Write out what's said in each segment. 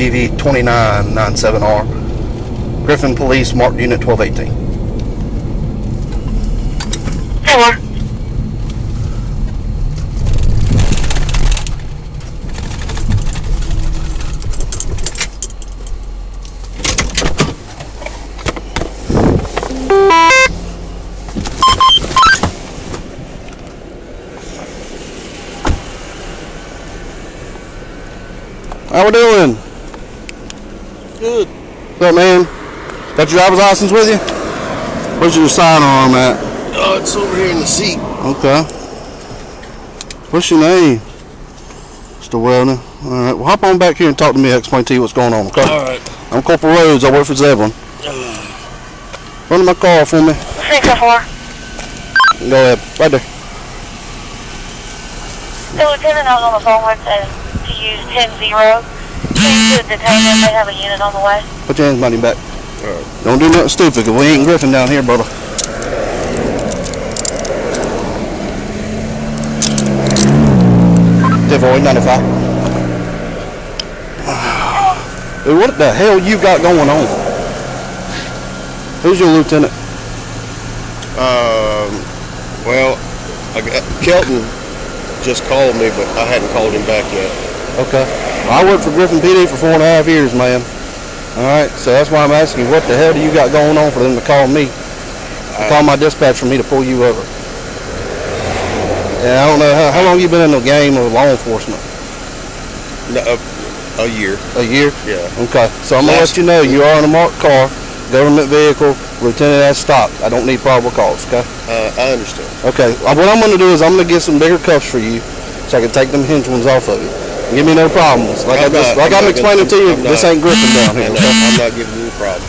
CV 2997R. Griffin Police, marked Unit 1218. Hello. How we doing? Good. What's up, man? Got your driver's license with you? Where's your sidearm at? Oh, it's over here in the seat. Okay. What's your name? Mr. Weldon. Alright, well hop on back here and talk to me. I'll explain to you what's going on, okay? Alright. I'm Corporal Rhodes. I work for Zebulon. Run to my car for me. 604. Go ahead. Right there. The lieutenant I was on the phone with said to use 10-0. Please to detain them. They have a unit on the way. Put your hands behind your back. Alright. Don't do nothing stupid, because we ain't Griffin down here, brother. Definitely 95. Dude, what the hell you got going on? Who's your lieutenant? Well, Kelton just called me, but I hadn't called him back yet. Okay. Well, I worked for Griffin PD for 4.5 years, man. Alright, so that's why I'm asking you, what the hell do you got going on for them to call me? Call my dispatch for me to pull you over. And I don't know, how long you been in the game of law enforcement? No, a year. A year? Yeah. Okay, so I'm going to let you know you are in a marked car, government vehicle, lieutenant has stopped. I don't need probable cause, okay? I understand. Okay, what I'm going to do is I'm going to get some bigger cuffs for you so I can take them hinge ones off of you. Give me no problems. Like I'm explaining to you, this ain't Griffin down here. I'm not giving you a problem.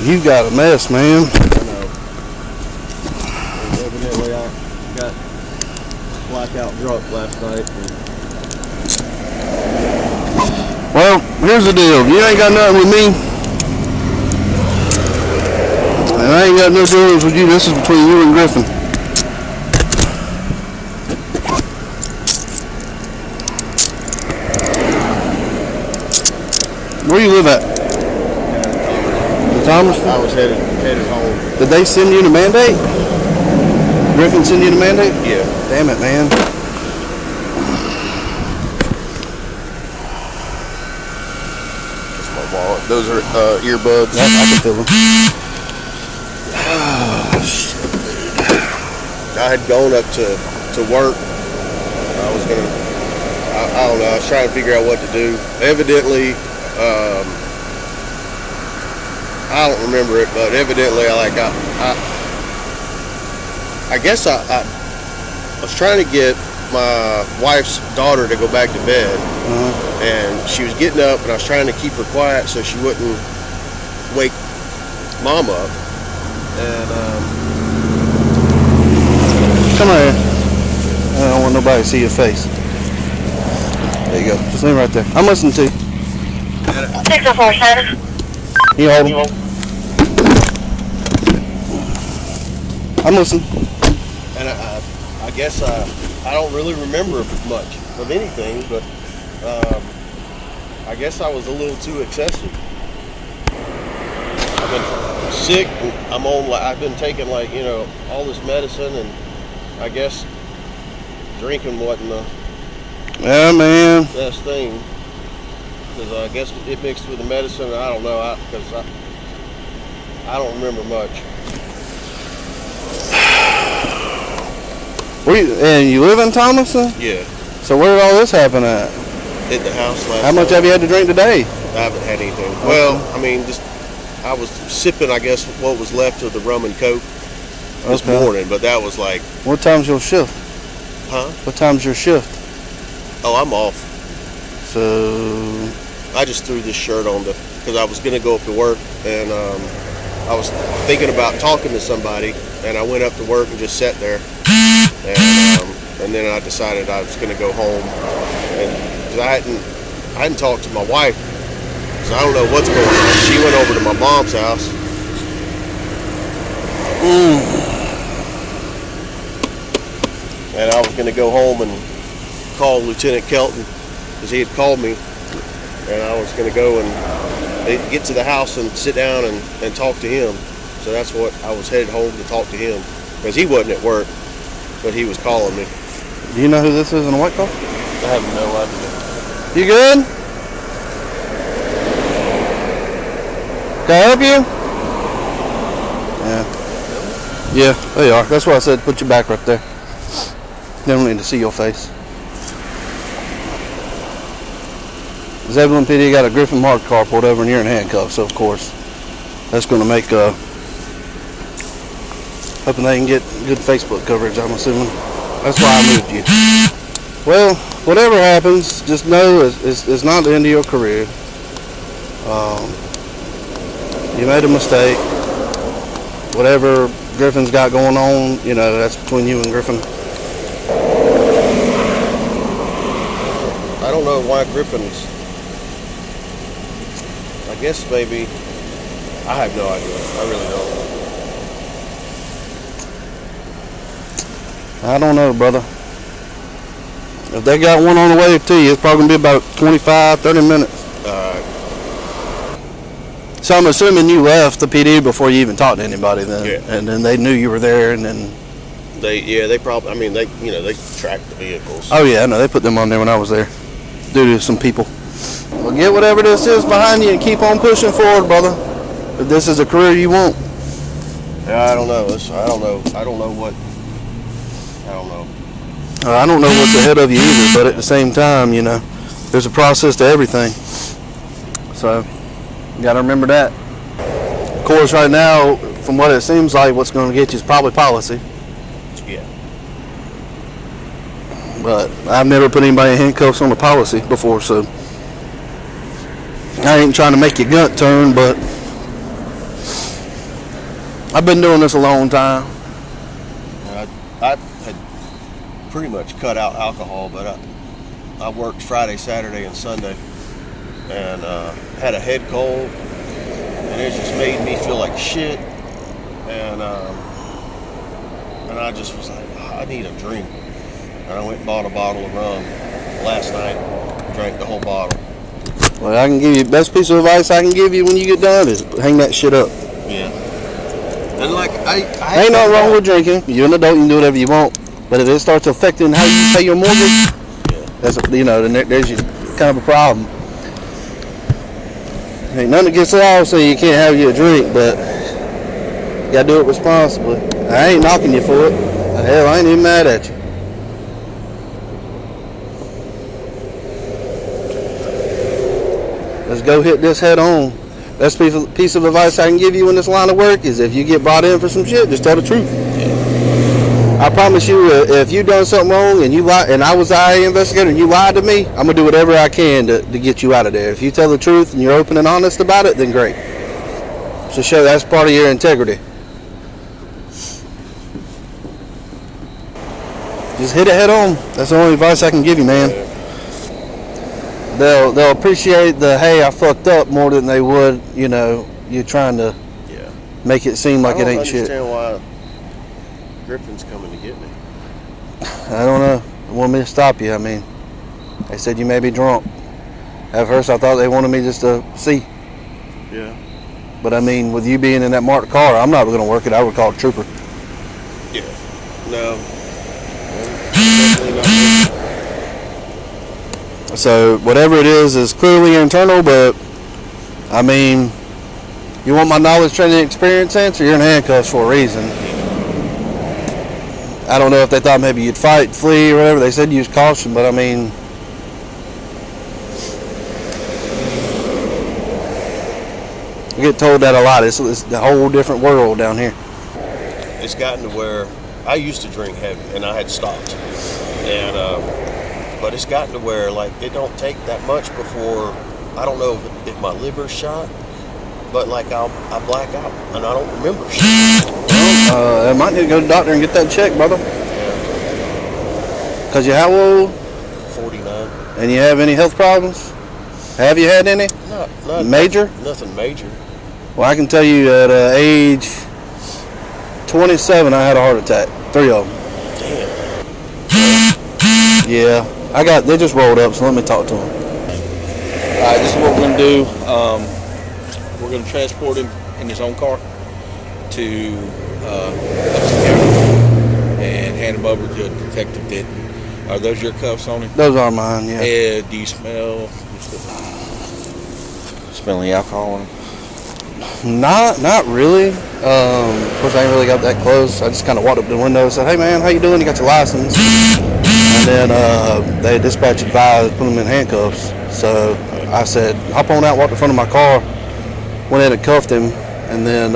You got a mess, man. I know. Evidently, I got blackout drunk last night. Well, here's the deal. You ain't got nothing with me. And I ain't got no dealings with you. This is between you and Griffin. Where you live at? Thomas? I was headed home. Did they send you the mandate? Griffin send you the mandate? Yeah. Damn it, man. That's my wallet. Those are earbuds. I can feel them. Oh, shit, dude. I had gone up to work. I was gonna, I don't know, I was trying to figure out what to do. Evidently, I don't remember it, but evidently I guess I was trying to get my wife's daughter to go back to bed, and she was getting up, and I was trying to keep her quiet so she wouldn't wake Mom up. And Come here. I don't want nobody to see your face. There you go. Just leave right there. I'm listening to you. 604, Shannon. You hold him. I'm listening. And I guess I don't really remember much of anything, but I guess I was a little too excessive. I've been sick. I've been taking all this medicine, and I guess drinking wasn't the Yeah, man. best thing, because I guess it mixed with the medicine. I don't know, because I don't remember much. And you live in Thomason? Yeah. So where did all this happen at? At the house last How much night. have you had to drink today? I haven't had anything. Well, I mean, I was sipping, I guess, what was left of the rum and coke this morning, but that was like... What time's your shift? Huh? What time's your shift? Oh, I'm off. So... I just threw this shirt on because I was going to go up to work, and I was thinking about talking to somebody, and I went up to work and just sat there, and then I decided I was going to go home, and 'cause I hadn't talked to my wife, so I don't know what's going on. She went over to my mom's house. And I was going to go home and call Lieutenant Kelton because he had called me, and I was going to go and get to the house and sit down and talk to him. So that's what I was headed home to talk to him because he wasn't at work, but he was calling me. Do you know who this is in the white car? I have no idea. You good? Can I help you? Yeah. Yeah, there you are. That's why I said put your back right there. They don't need to see your face. Zebulon PD got a Griffin marked car pulled over and you're in handcuffs, so of course that's going to make hoping they can get good Facebook coverage, I'm assuming. That's why I moved you. Well, whatever happens, just know it's not the end of your career. You made a mistake. Whatever Griffin's got going on, you know, that's between you and Griffin. I don't know why Griffin's. I guess maybe. I have no idea. I really don't. I don't know, brother. If they got one on the way to you, it's probably going to be about 25, 30 minutes. So I'm assuming you left the PD before you even talked to anybody then. Yeah. And then they knew you were there and then... They probably, I mean, they tracked the vehicles. Oh yeah, I know. They put them on there when I was there. Due to some people. Well, get whatever this is behind you and keep on pushing forward, brother. If this is a career you want. Yeah, I don't know. I don't know what. I don't know. I don't know what's ahead of you either, but at the same time, you know, there's a process to everything. So, you got to remember that. Of course, right now, from what it seems like, what's going to get you is probably policy. Yeah. But I've never put anybody in handcuffs on a policy before, so I ain't trying to make your gut turn, but I've been doing this a long time. I had pretty much cut out alcohol, but I worked Friday, Saturday, and Sunday, and had a head cold, and it just made me feel like shit, and I just was like, I need a drink, and I went and bought a bottle of rum last night, drank the whole bottle. Well, I can give you, best piece of advice I can give you when you get done is hang that shit up. Yeah. And like, I ain't nothing wrong with drinking. You're an adult, you can do whatever you want. But if it starts affecting how you pay your mortgage, that's then there's kind of a problem. Ain't nothing against the law saying you can't have you a drink, but you gotta do it responsibly. I ain't knocking you for it. Hell, I ain't even mad at you. Let's go hit this head on. Best piece of advice I can give you in this line of work is if you get brought in for some shit, just tell the truth. I promise you, if you done something wrong and you lied, and I was the IA investigator and you lied to me, I'm gonna do whatever I can to get you out of there. If you tell the truth and you're open and honest about it, then great. So show that's part of your integrity. Just hit it head on. That's the only advice I can give you, man. They'll appreciate the hey, I fucked up more than they would, you trying to make it seem like it ain't shit. I don't understand why Griffin's coming to get me. I don't know. They want me to stop you. I mean, they said you may be drunk. At first, I thought they wanted me just to see. Yeah. But I mean, with you being in that marked car, I'm not going to work it. I would call a trooper. Yeah. No. Definitely not. So whatever it is clearly internal. But I mean, you want my knowledge, training, and experience answer? You're in handcuffs for a reason. I don't know if they thought maybe you'd fight, flee, or whatever. They said use caution, but I mean, you get told that a lot. It's a whole different world down here. It's gotten to where I used to drink heavy, and I had stopped. And but it's gotten to where like it don't take that much before I don't know if my liver's shot, but like I black out and I don't remember shit. I might need to go to the doctor and get that checked, brother. Yeah. Cause you're how old? 49. And you have any health problems? Have you had any? Not major? Nothing major. Well, I can tell you at age 27, I had a heart attack. 3 of them. Damn. Yeah. They just rolled up, so let me talk to them. All right, this is what we're going to do. We're going to transport him in his own car to Upson County and hand him over to Detective Denton. Are those your cuffs on him? Those are mine, yeah. Do you smell any alcohol on him? Not really. Of course, I ain't really got that close. I just kind of walked up to the window and said, "Hey, man, how you doing? You got your license?" And then they dispatch advised, put him in handcuffs. So I said, "Hop on out, walk in front of my car." Went in and cuffed him. And then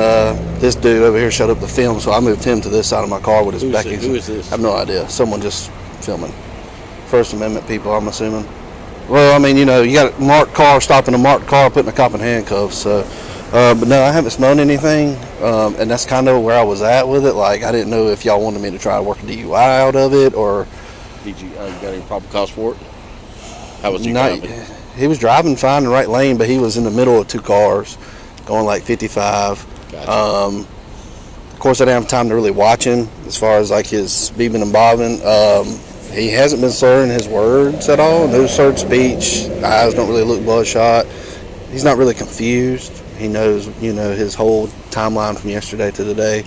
this dude over here shut up the film, so I moved him to this side of my car with his back. Who is this? I have no idea. Someone just filming. First Amendment people, I'm assuming. Well, I mean, you got a marked car, stopping a marked car, putting a cop in handcuffs. So, but no, I haven't smelled anything, and that's kind of where I was at with it. Like, I didn't know if y'all wanted me to try to work a DUI out of it, or... Did you got any probable cause for it? How was he driving? He was driving fine in the right lane, but he was in the middle of two cars, going like 55. Gotcha. Of course, I didn't have time to really watch him as far as like his beeping and bobbing. He hasn't been slurring his words at all. No slurred speech. Eyes don't really look bloodshot. He's not really confused. He knows, his whole timeline from yesterday to today.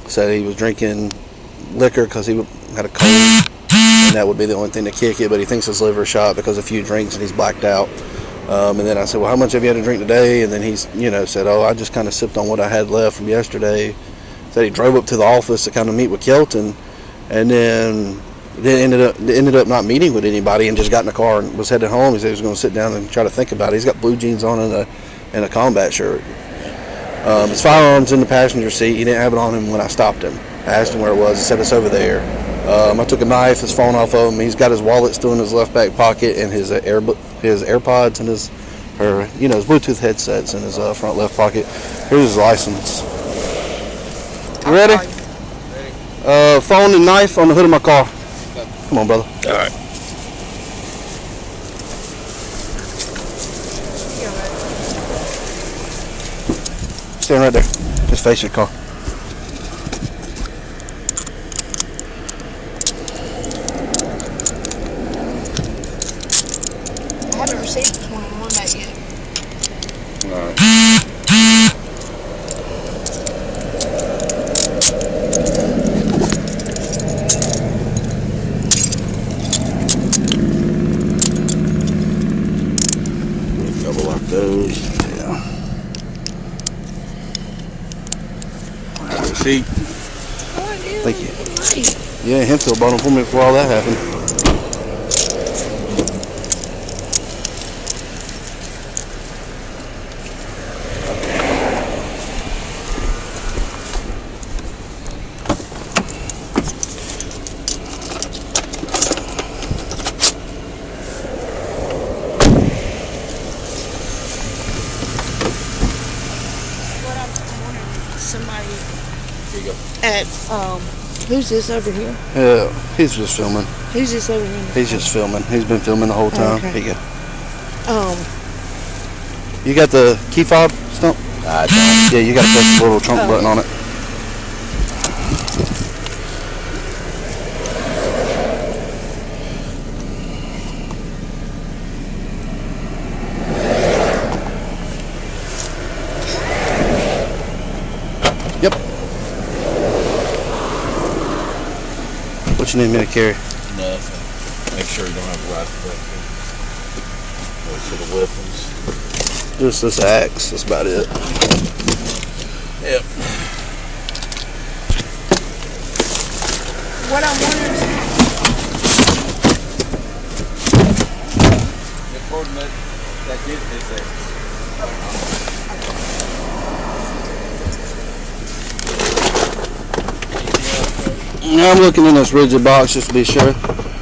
Said he was drinking liquor because he had a cold, and that would be the only thing to kick it. But he thinks his liver shot because of a few drinks and he's blacked out. And then I said, "Well, how much have you had to drink today?" And then he's, said, "Oh, I just kind of sipped on what I had left from yesterday." Said he drove up to the office to kind of meet with Kelton, and then ended up not meeting with anybody and just got in the car and was headed home. He said he was going to sit down and try to think about it. He's got blue jeans on and a combat shirt. His firearm's in the passenger seat. He didn't have it on him when I stopped him. I asked him where it was. He said it's over there. I took a knife, his phone off of him. He's got his wallet still in his left back pocket, and his AirPods and his Bluetooth headsets in his front left pocket. Here's his license. You ready? Phone and knife on the hood of my car. Come on, brother. All right. Stand right there. Just face your car. I haven't received the 21 that yet. All right. Double lock those. Yeah. Receipt. Thank you. Yeah, Hemphill bought them for me before all that happened. Somebody Here you go. at, who's this over here? Yeah, he's just filming. Who's this over here? He's just filming. He's been filming the whole time. Okay. Here you go. Um, You got the key fob stump? I don't. Yeah, you got to press the little trunk Oh. button on it. Yep. What you need me to carry? Nothing. Make sure you don't have a rifle back there. Those are the weapons. Just this axe. That's about it. Yep. what I'm wondering is, According to that kid is there. I'm looking in this rigid box just to be sure.